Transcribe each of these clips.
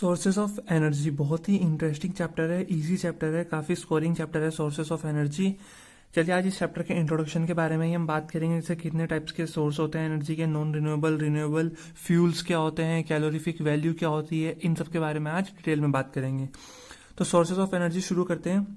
Sources of energy बहुत ही interesting chapter है, easy chapter है, काफ़ी स्कोरिंग चैप्टर है सोर्सेस ऑफ एनर्जी। चलिए आज इस चैप्टर के इंट्रोडक्शन के बारे में ही हम बात करेंगे, जैसे कितने टाइप्स के सोर्स होते हैं एनर्जी के, नॉन रिन्यूएबल, रिन्यूएबल, फ्यूल्स क्या होते हैं, कैलोरीफिक वैल्यू क्या होती है, इन सब के बारे में आज डिटेल में बात करेंगे। तो सोर्सेस ऑफ एनर्जी शुरू करते हैं।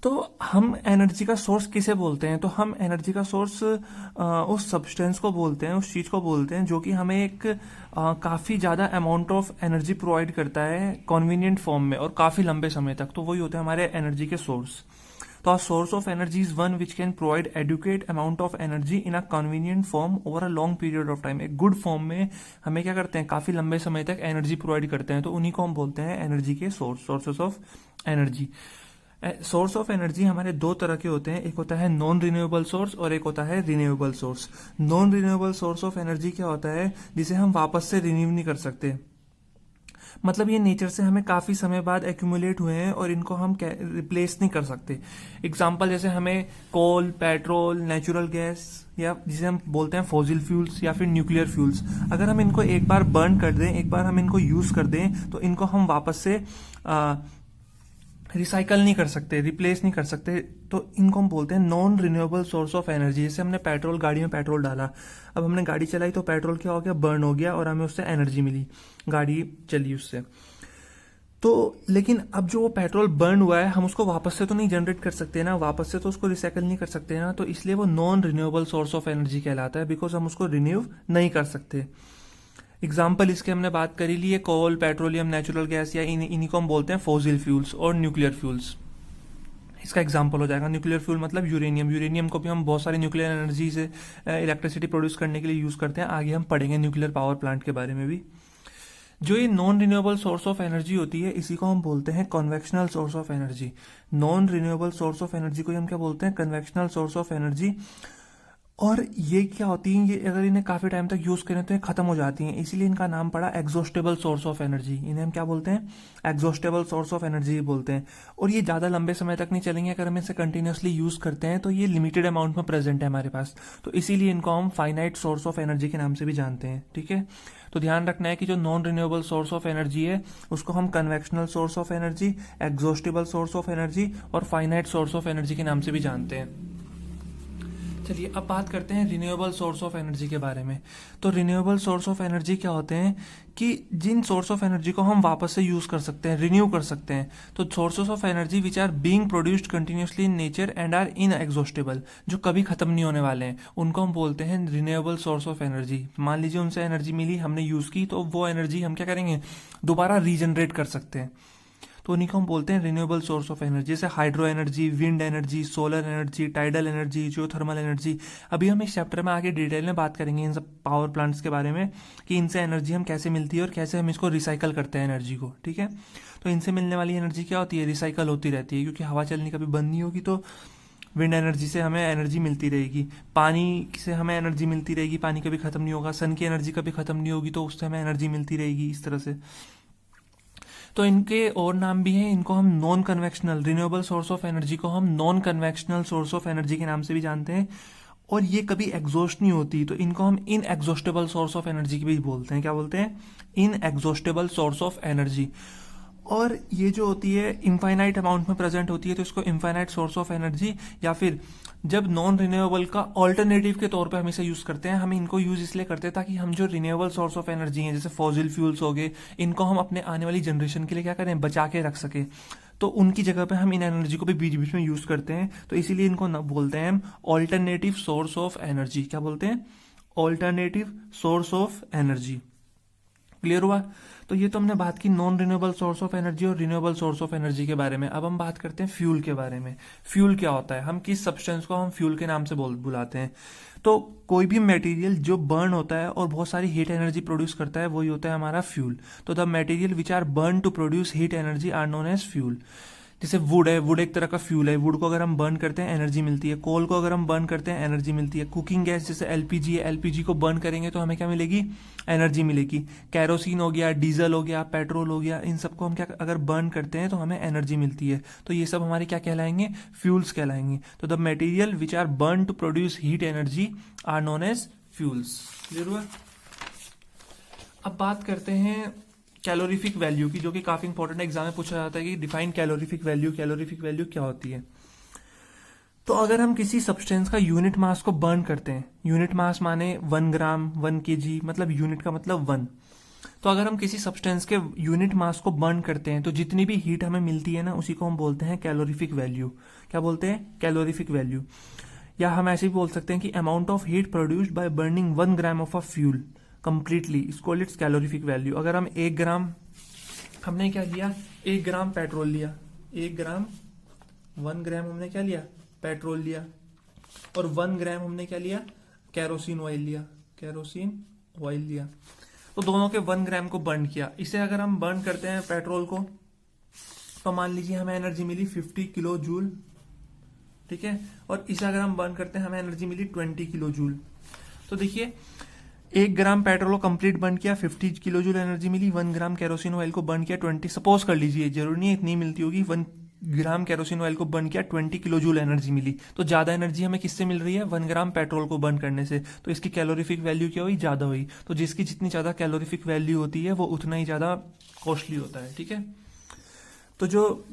तो हम एनर्जी का सोर्स किसे बोलते हैं? तो हम एनर्जी का सोर्स उस सब्सटेंस को बोलते हैं, उस चीज़ को बोलते हैं जो कि हमें एक काफ़ी ज़्यादा अमाउंट ऑफ एनर्जी प्रोवाइड करता है कन्वीनियंट फॉर्म में और काफ़ी लंबे समय तक। तो वही होते हैं हमारे एनर्जी के सोर्स। तो a source of energy is one which can provide adequate amount of energy in a convenient form over a long period of time। एक गुड फॉर्म में हमें क्या करते हैं, काफ़ी लंबे समय तक एनर्जी प्रोवाइड करते हैं, तो उन्हीं को हम बोलते हैं एनर्जी के source, sources of energy. Source of energy हमारे दो तरह के होते हैं, एक होता है नॉन रिन्यूएबल सोर्स और एक होता है renewable source. Non renewable source of energy क्या होता है? जिसे हम वापस से रिन्यू नहीं कर सकते, मतलब ये नेचर से हमें काफ़ी समय बाद एक्यूमुलेट हुए हैं और इनको हम रिप्लेस नहीं कर सकते। एग्जांपल जैसे हमें कोल, पेट्रोल, नेचुरल गैस या जिसे हम बोलते हैं फॉसिल फ्यूल्स या फिर न्यूक्लियर फ्यूल्स, अगर हम इनको एक बार बर्न कर दें, एक बार हम इनको यूज़ कर दें, तो इनको हम वापस से रिसाइकल नहीं कर सकते, रिप्लेस नहीं कर सकते। तो इनको हम बोलते हैं non renewable source of energy. जैसे हमने पेट्रोल, गाड़ी में पेट्रोल डाला, अब हमने गाड़ी चलाई तो पेट्रोल क्या हो गया, बर्न हो गया और हमें उससे एनर्जी मिली, गाड़ी चली उससे। तो लेकिन अब जो वो पेट्रोल बर्न हुआ है, हम उसको वापस से तो नहीं जनरेट कर सकते ना, वापस से तो उसको रिसाइकल नहीं कर सकते ना, तो इसलिए वो non renewable source of energy कहलाता है, बिकॉज हम उसको रिन्यू नहीं कर सकते। एग्जाम्पल इसके हमने बात करी ली है, कोल, पेट्रोलियम, नेचुरल गैस, या इन्हीं को हम बोलते हैं फॉसिल फ्यूल्स और न्यूक्लियर फ्यूल्स। इसका एग्जाम्पल हो जाएगा न्यूक्लियर फ्यूल मतलब यूरेनियम। यूरेनियम को भी हम बहुत सारी न्यूक्लियर एनर्जी से इलेक्ट्रिसिटी प्रोड्यूस करने के लिए यूज़ करते हैं। आगे हम पढ़ेंगे न्यूक्लियर पावर प्लांट के बारे में भी। जो ये non renewable source of energy होती है, इसी को हम बोलते हैं convectional source of energy. Non renewable source of energy को हम क्या बोलते हैं? Convectional source of energy. और ये क्या होती हैं, ये अगर इन्हें काफ़ी टाइम तक यूज़ करें तो ये ख़त्म हो जाती हैं, इसीलिए इनका नाम पड़ा एग्जॉस्टेबल सोर्स ऑफ एनर्जी। इन्हें हम क्या बोलते हैं? एग्जॉस्टेबल सोर्स ऑफ एनर्जी बोलते हैं। और ये ज़्यादा लंबे समय तक नहीं चलेंगे, अगर हम इसे कंटिन्यूसली यूज़ करते हैं तो ये लिमिटेड अमाउंट में प्रेजेंट है हमारे पास, तो इसीलिए इनको हम फाइनाइट सोर्स ऑफ एनर्जी के नाम से भी जानते हैं। ठीक है, तो ध्यान रखना है कि जो non renewable source of energy है उसको हम convectional source of energy, exhaustible source of energy और फाइनाइट सोर्स ऑफ एनर्जी के नाम से भी जानते हैं। चलिए अब बात करते हैं रिन्यूएबल सोर्स ऑफ एनर्जी के बारे में। तो रिन्यूएबल सोर्स ऑफ एनर्जी क्या होते हैं कि जिन सोर्स ऑफ एनर्जी को हम वापस से यूज़ कर सकते हैं, रिन्यू कर सकते हैं। तो sources of energy which are being produced continuously in nature and are inexhaustible, जो कभी खत्म नहीं होने वाले हैं, उनको हम बोलते हैं रिन्यूएबल सोर्स ऑफ एनर्जी। मान लीजिए उनसे एनर्जी मिली, हमने यूज़ की, तो वो एनर्जी हम क्या करेंगे, दोबारा रीजनरेट कर सकते हैं, तो उन्हीं को हम बोलते हैं रिन्यूएबल सोर्स ऑफ एनर्जी। जैसे hydro energy, wind energy, solar energy, tidal energy, geothermal energy. अभी हम इस चैप्टर में आगे डिटेल में बात करेंगे इन सब पावर प्लांट्स के बारे में, कि इनसे एनर्जी हम कैसे मिलती है और कैसे हम इसको रिसाइकल करते हैं एनर्जी को। ठीक है, तो इनसे मिलने वाली एनर्जी क्या होती है, रिसाइकल होती रहती है, क्योंकि हवा चलनी कभी बंद नहीं होगी, तो विंड एनर्जी से हमें एनर्जी मिलती रहेगी, पानी से हमें एनर्जी मिलती रहेगी, पानी कभी खत्म नहीं होगा, सन की एनर्जी कभी खत्म नहीं होगी, तो उससे हमें एनर्जी मिलती रहेगी, इस तरह से। तो इनके और नाम भी हैं, इनको हम non convectional, renewable source of energy को हम non convectional source of energy के नाम से भी जानते हैं। और ये कभी एग्जॉस्ट नहीं होती, तो इनको हम इन एग्जॉस्टेबल सोर्स ऑफ एनर्जी की भी बोलते हैं। क्या बोलते हैं? इन एग्जॉस्टेबल सोर्स ऑफ एनर्जी। और ये जो होती है इनफाइनाइट अमाउंट में प्रेजेंट होती है, तो इसको इनफाइनाइट सोर्स ऑफ एनर्जी, या फिर जब नॉन रिन्यूएबल का ऑल्टरनेटिव के तौर पे हम इसे यूज़ करते हैं। हम इनको यूज़ इसलिए करते हैं ताकि हम जो रिन्यूएबल सोर्स ऑफ एनर्जी हैं, जैसे फॉसिल फ्यूल्स हो गए, इनको हम अपने आने वाली जनरेशन के लिए क्या करें, बचा के रख सके, तो उनकी जगह पे हम इन एनर्जी को भी बीच बीच में यूज़ करते हैं, तो इसीलिए इनको बोलते हैं हम ऑल्टरनेटिव सोर्स ऑफ एनर्जी। क्या बोलते हैं? Alternative source of energy. Clear हुआ? तो ये तो हमने बात की non renewable source of energy और रिन्यूएबल सोर्स ऑफ एनर्जी के बारे में। अब हम बात करते हैं फ्यूल के बारे में। फ्यूल क्या होता है, हम किस सब्सटेंस को हम फ्यूल के नाम से बुलाते हैं? तो कोई भी मटेरियल जो बर्न होता है और बहुत सारी हीट एनर्जी प्रोड्यूस करता है, वही होता है हमारा फ्यूल। तो the material which are burn to produce heat energy are known as fuel. जैसे वुड है, वुड एक तरह का फ्यूल है, वुड को अगर हम बर्न करते हैं एनर्जी मिलती है, कोल को अगर हम बर्न करते हैं एनर्जी मिलती है, कुकिंग गैस जैसे एलपीजी है, एलपीजी को बर्न करेंगे तो हमें क्या मिलेगी, एनर्जी मिलेगी। कैरोसिन हो गया, डीजल हो गया, पेट्रोल हो गया, इन सबको हम क्या अगर बर्न करते हैं तो हमें एनर्जी मिलती है, तो ये सब हमारे क्या कहलाएंगे, फ्यूल्स कहलाएंगे। तो the material which are burn to produce heat energy are known as fuels. Clear हुआ? अब बात करते हैं कैलोरीफिक वैल्यू की, जो कि काफी इंपॉर्टेंट एग्जाम में पूछा जाता है कि define calorific value, calorific value क्या होती है। तो अगर हम किसी सब्सटेंस का यूनिट मास को बर्न करते हैं, यूनिट मास माने 1 ग्राम 1 केजी, मतलब यूनिट का मतलब 1। तो अगर हम किसी सब्सटेंस के यूनिट मास को बर्न करते हैं तो जितनी भी हीट हमें मिलती है ना, उसी को हम बोलते हैं कैलोरीफिक वैल्यू। क्या बोलते हैं? Calorific value. या हम ऐसे भी बोल सकते हैं कि amount of heat produced by burning 1 gram of a fuel completely is called its calorific value. अगर हम 1 ग्राम, हमने क्या लिया, 1 ग्राम पेट्रोल लिया, 1 ग्राम 1 ग्राम हमने क्या लिया, पेट्रोल लिया, और 1 ग्राम हमने क्या लिया, कैरोसिन ऑयल लिया, कैरोसिन ऑयल लिया। तो दोनों के 1 ग्राम को बर्न किया। इसे अगर हम बर्न करते हैं पेट्रोल को, तो मान लीजिए हमें एनर्जी मिली 50 किलो जूल, ठीक है। और इसे अगर हम बर्न करते हैं हमें एनर्जी मिली 20 किलो जूल। तो देखिए 1 ग्राम पेट्रोल को कंप्लीट बर्न किया, 50 किलो जूल एनर्जी मिली। 1 ग्राम कैरोसिन ऑयल को बर्न किया 20, सपोज कर लीजिए, जरूरी नहीं इतनी मिलती होगी, 1 ग्राम कैरोसिन ऑयल को बर्न किया 20 किलो जूल एनर्जी मिली। तो ज्यादा एनर्जी हमें किससे मिल रही है? 1 ग्राम पेट्रोल को बर्न करने से। तो इसकी कैलोरीफिक वैल्यू क्या हुई? ज्यादा हुई। तो जिसकी जितनी ज्यादा कैलोरीफिक वैल्यू होती है वो उतना ही ज्यादा कॉस्टली होता है, ठीक है। तो जो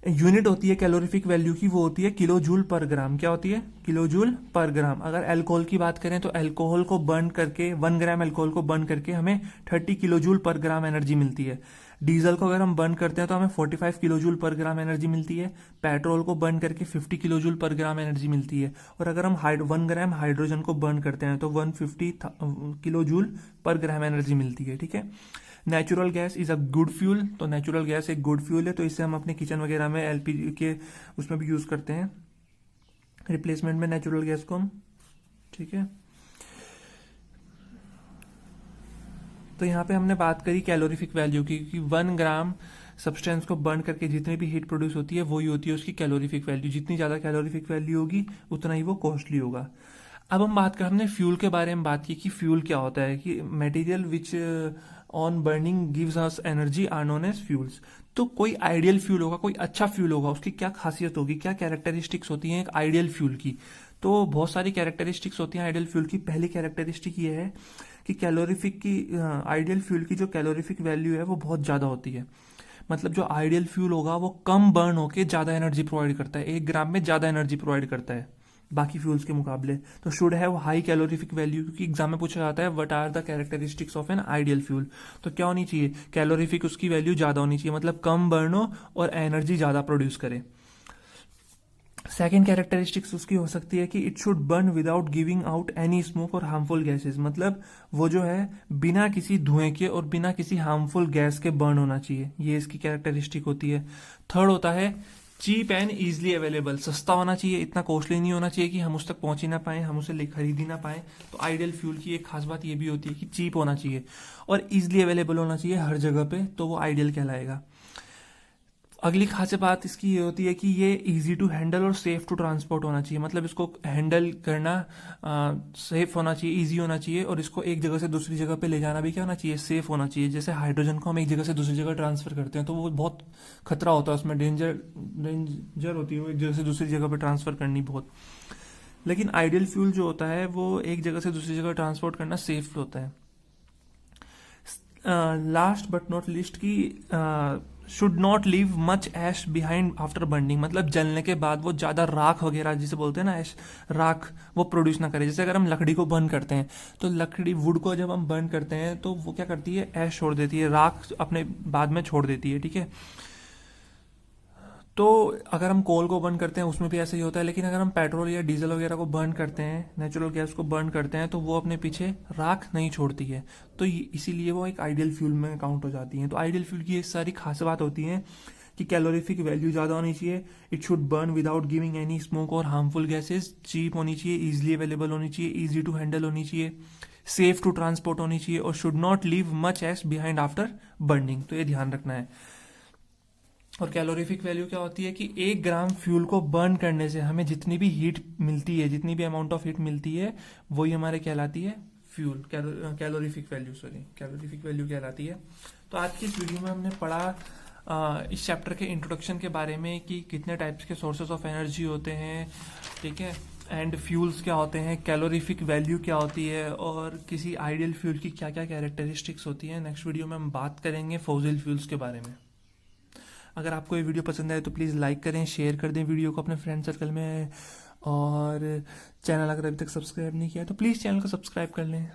यूनिट होती है कैलोरीफिक वैल्यू की, वो होती है किलो जूल पर ग्राम। क्या होती है? किलो जूल पर ग्राम। अगर अल्कोहल की बात करें तो अल्कोहल को बर्न करके, 1 ग्राम अल्कोहल को बर्न करके हमें 30 किलो जूल पर ग्राम एनर्जी मिलती है। डीजल को अगर हम बर्न करते हैं तो हमें 45 किलो जूल पर ग्राम एनर्जी मिलती है। पेट्रोल को बर्न करके 50 किलो जूल पर ग्राम एनर्जी मिलती है। और अगर हम 1 ग्राम हाइड्रोजन को बर्न करते हैं तो 150 किलो जूल पर ग्राम एनर्जी मिलती है, ठीक है। Natural gas is a good fuel. तो नेचुरल गैस एक गुड फ्यूल है, तो इसे हम अपने किचन वगैरह में एलपीजी के उसमें भी यूज करते हैं, रिप्लेसमेंट में नेचुरल गैस को हम, ठीक है। तो यहाँ पे हमने बात करी कैलोरीफिक वैल्यू की, कि 1 ग्राम सब्सटेंस को बर्न करके जितनी भी हीट प्रोड्यूस होती है वही होती है उसकी कैलोरीफिक वैल्यू। जितनी ज्यादा कैलोरीफिक वैल्यू होगी उतना ही वो कॉस्टली होगा। अब हम बात कर, हमने फ्यूल के बारे में बात की कि फ्यूल क्या होता है, कि material which on burning gives us energy are known as fuels. तो कोई आइडियल फ्यूल होगा, कोई अच्छा फ्यूल होगा, उसकी क्या खासियत होगी, क्या कैरेक्टरिस्टिक्स होती हैं एक आइडियल फ्यूल की। तो बहुत सारी कैरेक्टरिस्टिक्स होती हैं आइडियल फ्यूल की। पहली कैरेक्टरिस्टिक ये है कि कैलोरीफिक की, आइडियल फ्यूल की जो कैलोरीफिक वैल्यू है वो बहुत ज्यादा होती है। मतलब जो आइडियल फ्यूल होगा वो कम बर्न होके ज्यादा एनर्जी प्रोवाइड करता है, 1 ग्राम में ज्यादा एनर्जी प्रोवाइड करता है बाकी फ्यूल्स के मुकाबले। तो should have high calorific value, क्योंकि एग्जाम में पूछा जाता है what are the characteristics of an ideal fuel. तो क्या होनी चाहिए? कैलोरीफिक उसकी वैल्यू ज्यादा होनी चाहिए, मतलब कम बर्न हो और एनर्जी ज्यादा प्रोड्यूस करे। सेकेंड कैरेक्टरिस्टिक्स उसकी हो सकती है कि it should burn without giving out any smoke और हार्मफुल गैसेस। मतलब वो जो है बिना किसी धुएं के और बिना किसी हार्मफुल गैस के बर्न होना चाहिए, ये इसकी कैरेक्टरिस्टिक होती है। थर्ड होता है चीप एंड इजिली अवेलेबल। सस्ता होना चाहिए, इतना कॉस्टली नहीं होना चाहिए कि हम उस तक पहुंच ही ना पाए, हम उसे खरीद ही ना पाए। तो आइडियल फ्यूल की एक खास बात ये भी होती है कि चीप होना चाहिए और इजिली अवेलेबल होना चाहिए हर जगह पे, तो वो आइडियल कहलाएगा। अगली खास बात इसकी ये होती है कि ये इजी टू हैंडल और सेफ टू ट्रांसपोर्ट होना चाहिए। मतलब इसको हैंडल करना सेफ होना चाहिए, इजी होना चाहिए, और इसको एक जगह से दूसरी जगह पे ले जाना भी क्या होना चाहिए? सेफ होना चाहिए। जैसे हाइड्रोजन को हम एक जगह से दूसरी जगह ट्रांसफर करते हैं तो वो बहुत खतरा होता है, उसमें डेंजर होती है वो एक जगह से दूसरी जगह पे ट्रांसफर करनी बहुत। लेकिन आइडियल फ्यूल जो होता है वो एक जगह से दूसरी जगह ट्रांसपोर्ट करना सेफ होता है। लास्ट बट नॉट लिस्ट की should not leave much ash behind after burning. मतलब जलने के बाद वो ज्यादा राख वगैरह जिसे बोलते हैं ना, ऐश, राख, वो प्रोड्यूस ना करे। जैसे अगर हम लकड़ी को बर्न करते हैं तो लकड़ी, वुड को जब हम बर्न करते हैं तो वो क्या करती है? ऐश छोड़ देती है, राख अपने बाद में छोड़ देती है, ठीक है। तो अगर हम कोल को बर्न करते हैं उसमें भी ऐसा ही होता है। लेकिन अगर हम पेट्रोल या डीजल वगैरह को बर्न करते हैं, नेचुरल गैस को बर्न करते हैं, तो वो अपने पीछे राख नहीं छोड़ती है। तो इसीलिए वो एक आइडियल फ्यूल में काउंट हो जाती है। तो आइडियल फ्यूल की ये सारी खास बात होती है कि कैलोरीफिक वैल्यू ज्यादा होनी चाहिए, it should burn without giving any smoke और हार्मफुल गैसेस, चीप होनी चाहिए, इजिली अवेलेबल होनी चाहिए, इजी टू हैंडल होनी चाहिए, सेफ टू ट्रांसपोर्ट होनी चाहिए, और should not leave much ash behind after burning. तो ये ध्यान रखना है। और कैलोरीफिक वैल्यू क्या होती है कि 1 ग्राम फ्यूल को बर्न करने से हमें जितनी भी हीट मिलती है, जितनी भी अमाउंट ऑफ हीट मिलती है, वही हमारे कहलाती है fuel, calorific value, sorry, calorific value कहलाती है। तो आज की इस वीडियो में हमने पढ़ा इस चैप्टर के इंट्रोडक्शन के बारे में कि कितने टाइप्स के सोर्सेज ऑफ एनर्जी होते हैं, ठीक है, एंड फ्यूल्स क्या होते हैं, कैलोरीफिक वैल्यू क्या होती है, और किसी आइडियल फ्यूल की क्या क्या कैरेक्टरिस्टिक्स होती हैं। नेक्स्ट वीडियो में हम बात करेंगे फॉसिल फ्यूल्स के बारे में। अगर आपको ये वीडियो पसंद आए तो प्लीज़ लाइक करें, शेयर कर दें वीडियो को अपने फ्रेंड सर्कल में, और चैनल अगर अभी तक सब्सक्राइब नहीं किया तो प्लीज़ चैनल को सब्सक्राइब कर लें।